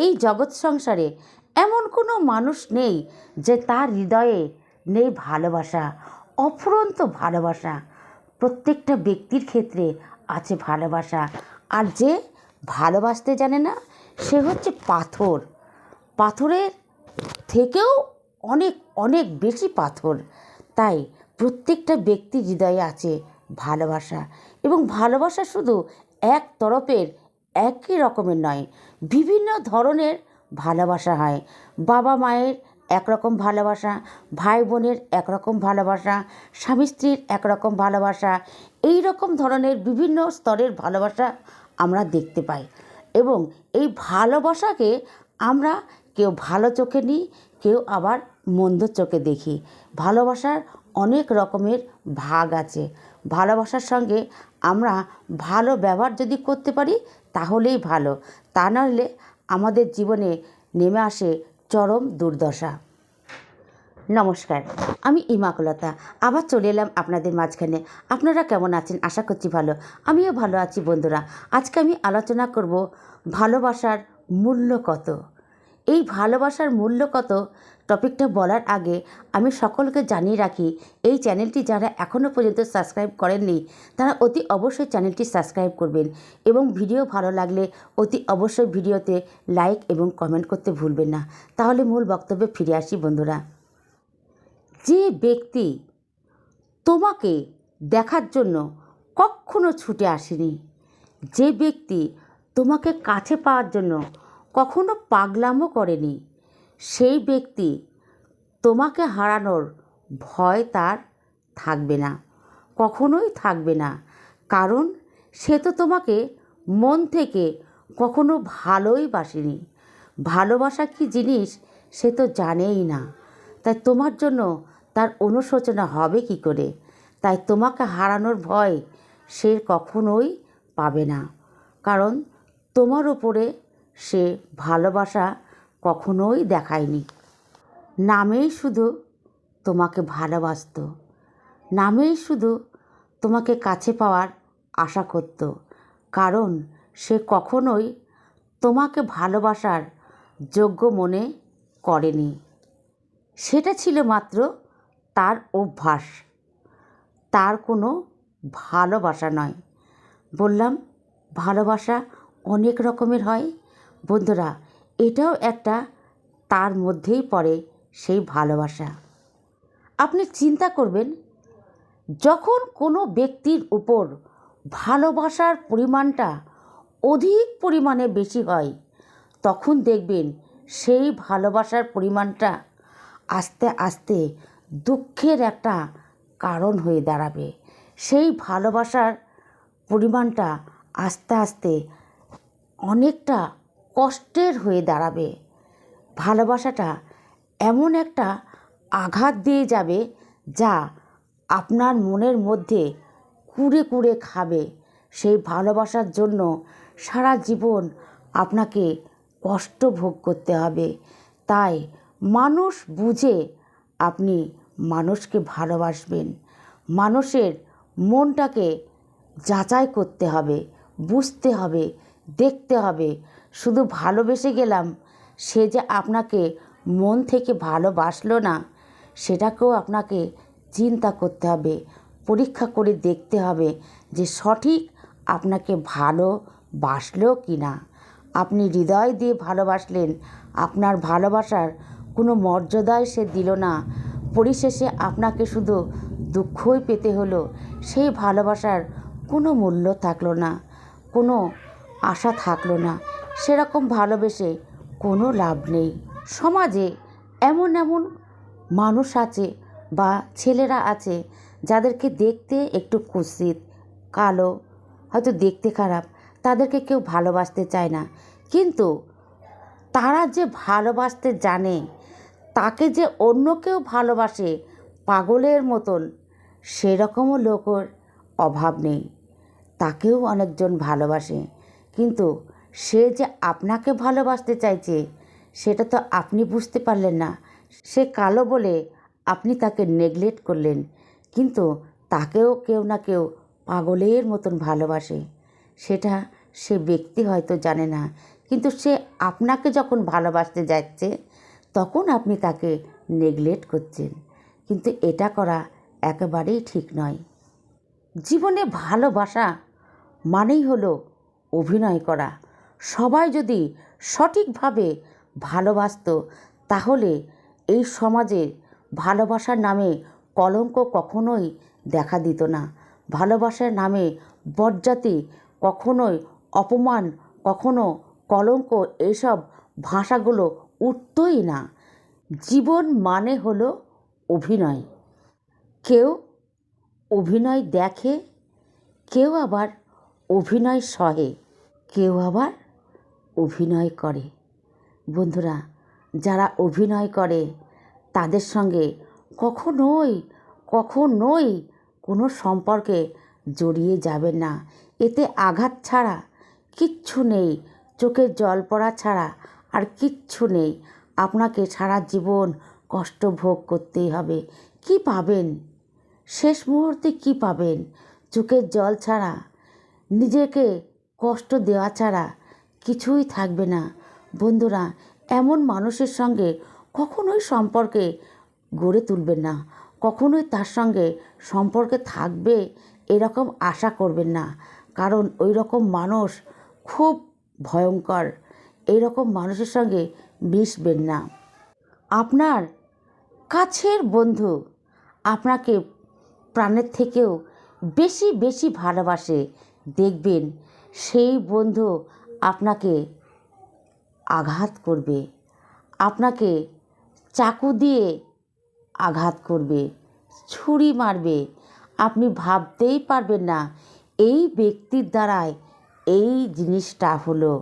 এই জগৎ সংসারে এমন কোনো মানুষ নেই যে তার হৃদয়ে নেই ভালোবাসা, অফুরন্ত ভালোবাসা। প্রত্যেকটা ব্যক্তির ক্ষেত্রে আছে ভালোবাসা। আর যে ভালোবাসতে জানে না সে হচ্ছে পাথর। পাথরের থেকেও অনেক অনেক বেশি পাথর। তাই প্রত্যেকটা ব্যক্তির হৃদয়ে আছে ভালোবাসা, এবং ভালোবাসা শুধু এক তরফের একই রকমের নয়, বিভিন্ন ধরনের ভালোবাসা হয়। বাবা মায়ের একরকম ভালোবাসা, ভাই বোনের একরকম ভালোবাসা, স্বামী স্ত্রীর একরকম ভালোবাসা, এই রকম ধরনের বিভিন্ন স্তরের ভালোবাসা আমরা দেখতে পাই। এবং এই ভালোবাসাকে আমরা কেউ ভালো চোখে নিই, কেউ আবার মন্দ চোখে দেখি। ভালোবাসার অনেক রকমের ভাগ আছে। ভালোবাসার সঙ্গে আমরা ভালো ব্যবহার যদি করতে পারি তাহলেই ভালো, তা নাহলে আমাদের জীবনে নেমে আসে চরম দুর্দশা। নমস্কার, আমি ইমাকুলতা আবার চলে এলাম আপনাদের মাঝখানে। আপনারা কেমন আছেন? আশা করছি ভালো। আমিও ভালো আছি বন্ধুরা। আজকে আমি আলোচনা করব ভালোবাসার মূল্য কত। এই ভালোবাসার মূল্য কত টপিকটা বলার আগে আমি সকলকে জানিয়ে রাখি, এই চ্যানেলটি যারা এখনও পর্যন্ত সাবস্ক্রাইব করেননি তারা অতি অবশ্যই চ্যানেলটি সাবস্ক্রাইব করবেন, এবং ভিডিও ভালো লাগলে অতি অবশ্যই ভিডিওতে লাইক এবং কমেন্ট করতে ভুলবেন না। তাহলে মূল বক্তব্যে ফিরে আসি বন্ধুরা। যে ব্যক্তি তোমাকে দেখার জন্য কখনো ছুটে আসেনি, যে ব্যক্তি তোমাকে কাছে পাওয়ার জন্য কখনো পাগলামো করেনি, সেই ব্যক্তি তোমাকে হারানোর ভয় তার থাকবে না, কখনোই থাকবে না। কারণ সে তো তোমাকে মন থেকে কখনো ভালোই বাসেনি। ভালোবাসা কী জিনিস সে তো জানেই না। তাই তোমার জন্য তার অনুশোচনা হবে কি করে? তাই তোমাকে হারানোর ভয় সে কখনোই পাবে না। কারণ তোমার উপরে সে ভালোবাসা কখনোই দেখায়নি। নামেই শুধু তোমাকে ভালোবাসত, নামেই শুধু তোমাকে কাছে পাওয়ার আশা করত। কারণ সে কখনোই তোমাকে ভালোবাসার যোগ্য মনে করেনি। সেটা ছিল মাত্র তার অভ্যাস, তার কোনো ভালোবাসা নয়। বললাম ভালোবাসা অনেক রকমের হয় বন্ধুরা, এটাও একটা তার মধ্যেই পড়ে সেই ভালোবাসা। আপনি চিন্তা করবেন, যখন কোনো ব্যক্তির উপর ভালোবাসার পরিমাণটা অধিক পরিমাণে বেশি হয়, তখন দেখবেন সেই ভালোবাসার পরিমাণটা আস্তে আস্তে দুঃখের একটা কারণ হয়ে দাঁড়াবে। সেই ভালোবাসার পরিমাণটা আস্তে আস্তে অনেকটা কষ্টের হয়ে দাঁড়াবে। ভালোবাসাটা এমন একটা আঘাত দিয়ে যাবে যা আপনার মনের মধ্যে কুড়ে কুড়ে খাবে। সেই ভালোবাসার জন্য সারা জীবন আপনাকে কষ্ট ভোগ করতে হবে। তাই মানুষ বুঝে আপনি মানুষকে ভালোবাসবেন। মানুষের মনটাকে যাচাই করতে হবে, বুঝতে হবে, দেখতে হবে। শুধু ভালোবেসে গেলাম, সে যে আপনাকে মন থেকে ভালোবাসলো না, সেটাকেও আপনাকে চিন্তা করতে হবে, পরীক্ষা করে দেখতে হবে যে সঠিক আপনাকে ভালোবাসলো কি না। আপনি হৃদয় দিয়ে ভালোবাসলেন, আপনার ভালোবাসার কোনো মর্যাদাই সে দিল না, পরিশেষে আপনাকে শুধু দুঃখই পেতে হলো। সেই ভালোবাসার কোনো মূল্য থাকলো না, কোনো আশা থাকলো না। সেরকম ভালোবেসে কোনো লাভ নেই। সমাজে এমন এমন মানুষ আছে বা ছেলেরা আছে যাদেরকে দেখতে একটু কুৎসিত, কালো, হয়তো দেখতে খারাপ, তাদেরকে কেউ ভালোবাসতে চায় না। কিন্তু তারা যে ভালোবাসতে জানে, তাকে যে অন্য কেউ ভালোবাসে পাগলের মতন, সেরকমও লোকের অভাব নেই। তাকেও অনেকজন ভালোবাসে, কিন্তু সে যে আপনাকে ভালোবাসতে চাইছে সেটা তো আপনি বুঝতে পারলেন না। সে কালো বলে আপনি তাকে নেগলেক্ট করলেন, কিন্তু তাকেও কেউ না কেউ পাগলের মতন ভালোবাসে। সেটা সে ব্যক্তি হয়তো জানে না, কিন্তু সে আপনাকে যখন ভালোবাসতে যাচ্ছে তখন আপনি তাকে নেগলেক্ট করছেন, কিন্তু এটা করা একেবারেই ঠিক নয়। জীবনে ভালোবাসা মানেই হলো অভিনয় করা। সবাই যদি সঠিকভাবে ভালোবাসতো তাহলে এই সমাজে ভালোবাসার নামে কলঙ্ক কখনোই দেখা দিত না। ভালোবাসার নামে বজ্জাতি, কখনোই অপমান, কখনো কলঙ্ক, এইসব ভাষাগুলো উঠতই না। জীবন মানে হলো অভিনয়। কেউ অভিনয় দেখে, কেউ আবার অভিনয় সহে, কেউ আবার অভিনয় করে। বন্ধুরা, যারা অভিনয় করে তাদের সঙ্গে কখনোই কখনোই কোনো সম্পর্কে জড়িয়ে যাবেন না। এতে আঘাত ছাড়া কিচ্ছু নেই, চোখের জল পড়া ছাড়া আর কিচ্ছু নেই। আপনাকে সারা জীবন কষ্ট ভোগ করতেই হবে। কি পাবেন শেষ মুহূর্তে? কি পাবেন? চোখের জল ছাড়া, নিজেকে কষ্ট দেওয়া ছাড়া কিছুই থাকবে না। বন্ধুরা, এমন মানুষের সঙ্গে কখনোই সম্পর্কে গড়ে তুলবেন না, কখনোই তার সঙ্গে সম্পর্কে থাকবে এরকম আশা করবেন না, কারণ ওই রকম মানুষ খুব ভয়ঙ্কর। এই রকম মানুষের সঙ্গে মিশবেন না। আপনার কাছের বন্ধু আপনাকে প্রাণের থেকেও বেশি বেশি ভালোবাসে, দেখবেন সেই বন্ধু আপনাকে আঘাত করবে, আপনাকে চাকু দিয়ে আঘাত করবে, ছুরি মারবে। আপনি ভাবতেই পারবেন না এই ব্যক্তির দ্বারায় এই জিনিসটা হলো,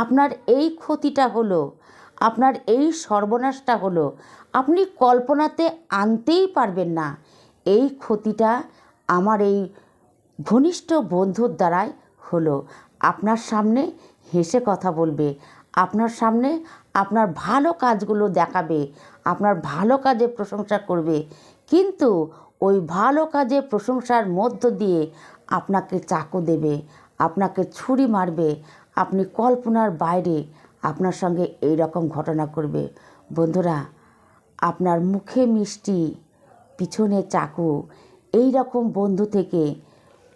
আপনার এই ক্ষতিটা হলো, আপনার এই সর্বনাশটা হলো। আপনি কল্পনাতে আনতেই পারবেন না এই ক্ষতিটা আমার এই ঘনিষ্ঠ বন্ধুর দ্বারাই হলো। আপনার সামনে হেসে কথা বলবে, আপনার সামনে আপনার ভালো কাজগুলো দেখাবে, আপনার ভালো কাজে প্রশংসা করবে, কিন্তু ওই ভালো কাজে প্রশংসার মধ্য দিয়ে আপনাকে চাকু দেবে, আপনাকে ছুরি মারবে। আপনি কল্পনার বাইরে আপনার সঙ্গে এই রকম ঘটনা করবে। বন্ধুরা, আপনার মুখে মিষ্টি, পিছনে চাকু, এই রকম বন্ধু থেকে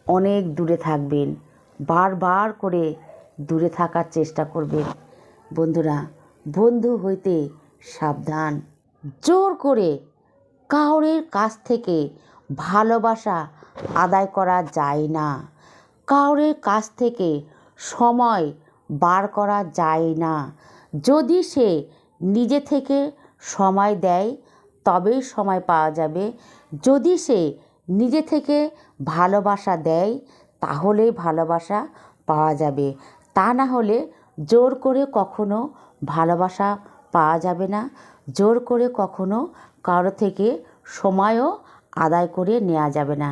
অনেক দূরে থাকবেন। বারবার করে দূরে থাকার চেষ্টা করবেন। বন্ধুরা, বন্ধু হইতে সাবধান। জোর করে কাউরের কাছ থেকে ভালোবাসা আদায় করা যায় না, কাউরের কাছ থেকে সময় বার করা যায় না। যদি সে নিজে থেকে সময় দেয় তবেই সময় পাওয়া যাবে। যদি সে নিজে থেকে ভালোবাসা দেয় তাহলেই ভালোবাসা পাওয়া যাবে। তা না হলে জোর করে কখনো ভালোবাসা পাওয়া যাবে না। জোর করে কখনো কারো থেকে সময়ও আদায় করে নেওয়া যাবে না।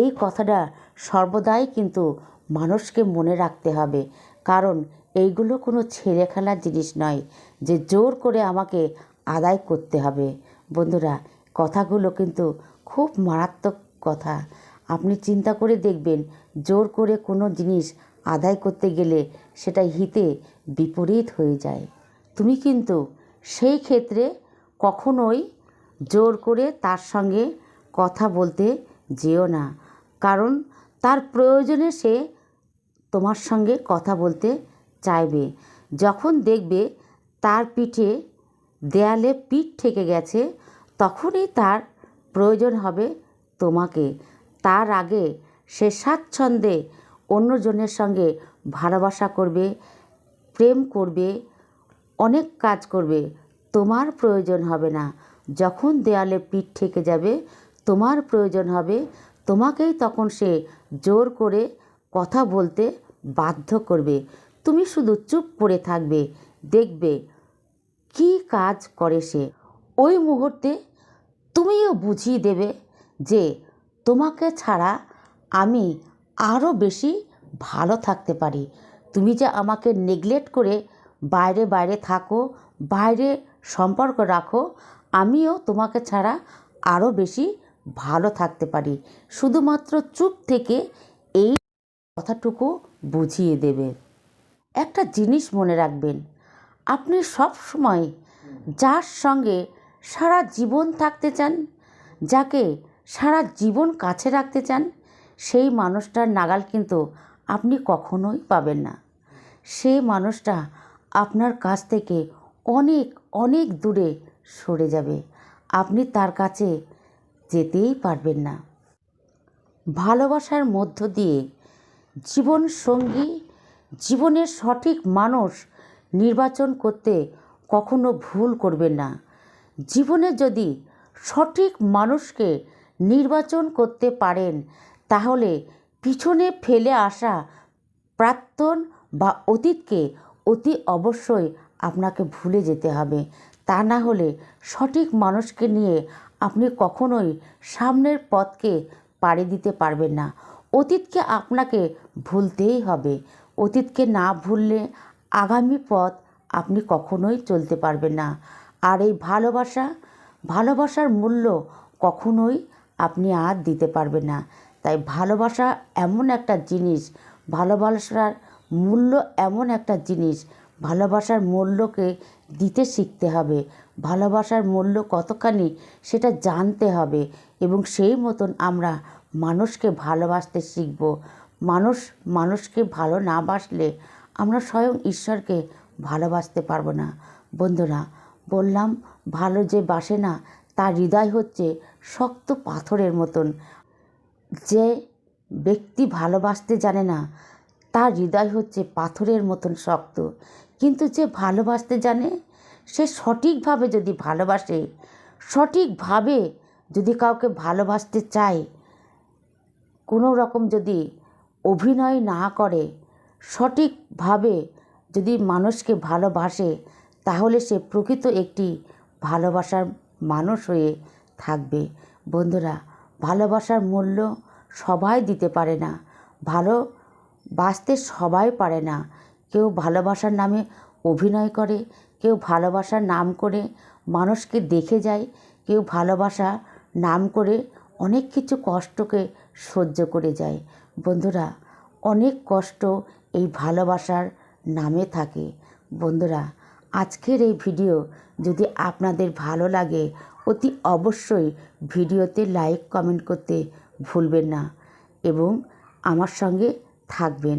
এই কথাটা সর্বদাই কিন্তু মানুষকে মনে রাখতে হবে, কারণ এইগুলো কোনো ছেলে খেলার জিনিস নয় যে জোর করে আমাকে আদায় করতে হবে। বন্ধুরা, কথাগুলো কিন্তু খুব মারাত্মক কথা। আপনি চিন্তা করে দেখবেন, জোর করে কোনো জিনিস আদায় করতে গেলে সেটা হিতে বিপরীত হয়ে যায়। তুমি কিন্তু সেই ক্ষেত্রে কখনোই জোর করে তার সঙ্গে কথা বলতে যেও না, কারণ তার প্রয়োজনে সে তোমার সঙ্গে কথা বলতে চাইবে। যখন দেখবে তার পিঠে দেয়ালে পিঠ ঠেকে গেছে, তখনই তার প্রয়োজন হবে তোমাকে। তার আগে সে স্বাচ্ছন্দ্যে অন্যজনের সঙ্গে ভালোবাসা করবে, প্রেম করবে, অনেক কাজ করবে, তোমার প্রয়োজন হবে না। যখন দেয়ালে পিঠ ঠেকে যাবে, তোমার প্রয়োজন হবে, তোমাকেই তখন সে জোর করে কথা বলতে বাধ্য করবে। তুমি শুধু চুপ করে থাকবে, দেখবে কি কাজ করে সে। ওই মুহূর্তে তুমিও বুঝিয়ে দেবে যে তোমাকে ছাড়া আমি আরও বেশি ভালো থাকতে পারি। তুমি যে আমাকে নেগলেক্ট করে বাইরে বাইরে থাকো, বাইরে সম্পর্ক রাখো, আমিও তোমাকে ছাড়া আরও বেশি ভালো থাকতে পারি। শুধুমাত্র চুপ থেকে এই কথাটুকু বুঝিয়ে দেবে। একটা জিনিস মনে রাখবেন, আপনি সব সময় যার সঙ্গে সারা জীবন থাকতে চান, যাকে সারা জীবন কাছে রাখতে চান, সেই মানুষটার নাগাল কিন্তু আপনি কখনোই পাবেন না। সেই মানুষটা আপনার কাছ থেকে অনেক অনেক দূরে সরে যাবে, আপনি তার কাছে যেতেই পারবেন না। ভালোবাসার মধ্য দিয়ে জীবন সঙ্গী, জীবনের সঠিক মানুষ নির্বাচন করতে কখনো ভুল করবেন না। জীবনে যদি সঠিক মানুষকে নির্বাচন করতে পারেন, তাহলে পিছনে ফেলে আসা প্রাক্তন বা অতীতকে অতি অবশ্যই আপনাকে ভুলে যেতে হবে। তা না হলে সঠিক মানুষকে নিয়ে আপনি কখনোই সামনের পথকে পাড়ি দিতে পারবেন না। অতীতকে আপনাকে ভুলতেই হবে। অতীতকে না ভুললে আগামী পথ আপনি কখনোই চলতে পারবেন না। আর এই ভালোবাসার মূল্য কখনোই আপনি আর দিতে পারবেন না। তাই ভালোবাসা এমন একটা জিনিস, ভালোবাসার মূল্য এমন একটা জিনিস, ভালোবাসার মূল্যকে দিতে শিখতে হবে। ভালোবাসার মূল্য কতখানি সেটা জানতে হবে এবং সেই মতন আমরা মানুষকে ভালোবাসতে শিখব। মানুষকে ভালো না বাসলে আমরা স্বয়ং ঈশ্বরকে ভালোবাসতে পারবো না। বন্ধুরা, বললাম ভালো যে বাসে না তার হৃদয় হচ্ছে শক্ত পাথরের মতন। যে ব্যক্তি ভালোবাসতে জানে না তার হৃদয় হচ্ছে পাথরের মতন শক্ত, কিন্তু যে ভালোবাসতে জানে সে সঠিকভাবে যদি ভালোবাসে, সঠিকভাবে যদি কাউকে ভালোবাসতে চায়, কোনো রকম যদি অভিনয় না করে, সঠিকভাবে যদি মানুষকে ভালোবাসে, তাহলে সে প্রকৃত একটি ভালোবাসার মানুষ হয়ে থাকবে। বন্ধুরা, ভালোবাসার মূল্য সবাই দিতে পারে না, ভালোবাসতে সবাই পারে না। কেউ ভালোবাসার নামে অভিনয় করে, কেউ ভালোবাসার নাম করে মানুষকে দেখে যায়, কেউ ভালোবাসার নাম করে অনেক কিছু কষ্টকে সহ্য করে যায়। বন্ধুরা, অনেক কষ্ট এই ভালোবাসার নামে থাকে। বন্ধুরা, আজকের এই ভিডিও যদি আপনাদের ভালো লাগে, অতি অবশ্যই ভিডিওতে লাইক কমেন্ট করতে ভুলবেন না এবং আমার সঙ্গে থাকবেন।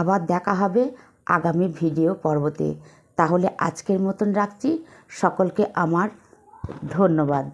আবার দেখা হবে আগামী ভিডিও পর্বতে। তাহলে আজকের মতন রাখছি। সকলকে আমার ধন্যবাদ।